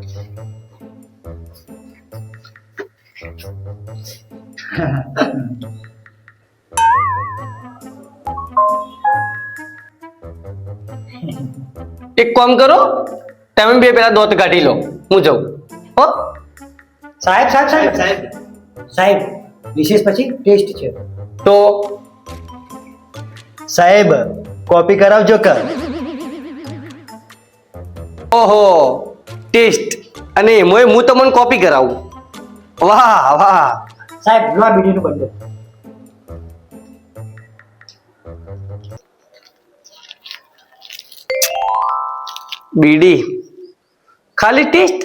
એક કામ કરો, તમે બે પેલા દોત કાઢી લો, હું જાઉં. હો સાહેબ સાહેબ સાહેબ સાહેબ સાહેબ વિશેષ પછી ટેસ્ટ છે. તો સાહેબ કોપી કરાવજો કર. ઓહો, ટેસ્ટ અને એમાંય હું તમને કોપી કરાવું. વાહ વાહ. સાહેબ લો આ બીડીનું બંડલ. બીડી ખાલી ટેસ્ટ?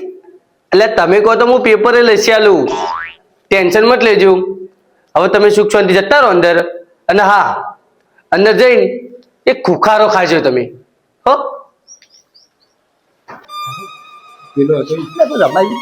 એટલે તમે કહો તો હું પેપરે લસી આલું, ટેન્શન મત લેજો. હવે તમે સુખ શાંતિ જતા રહો અંદર, અને હા, અંદર જઈને એક ખુખારો ખાજો તમે. હો પેલો હતો એટલે તો રમાઈ.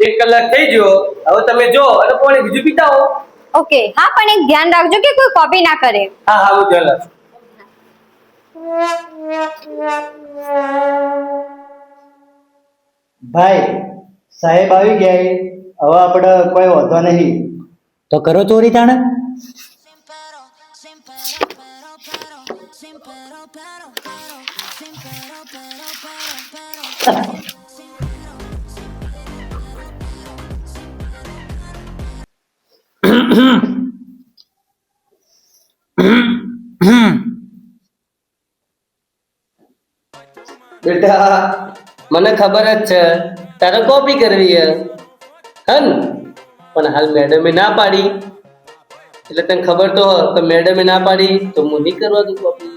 એક કલાક થઈ ગયો, હવે તમે જો અને પાણી બીજું પીતા હો. ઓકે, હા, પણ એક ધ્યાન રાખજો કે કોઈ કોપી ના કરે. હા હા, હું ધ્યાન રાખું. ભાઈ સાહેબ આવી ગયા. હવે આપણે કોઈ વાંધો નહીં. તો કરો ચોરી તાણે. બેટા, મને ખબર જ છે તારે કોપી કરવી છે, હન? પણ હાલ મેડમે ના પાડી, એટલે તને ખબર તો હોય તો મેડમે ના પાડી તો હું નહીં કરવા દઉં કોપી.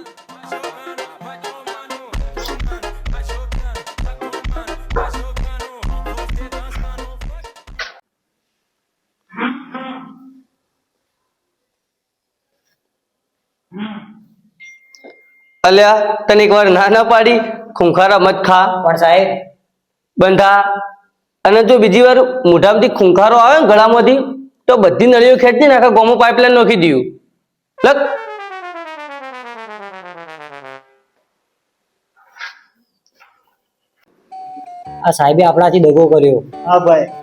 અલ્યા, તને એક વાર ના ના પાડી ખૂંખારા મત ખા. પણ સાહેબ બંધા, અને જો બીજી વાર મોઢામાંથી ખૂંખારો આવે ને ગળામાંથી, તો બધી નળીઓ ખેંચી ને આખા ગોમો પાઇપલાઇન નાખી દીધું. લગ આ સાહેબે આપણાથી દગો કર્યો. હા ભાઈ.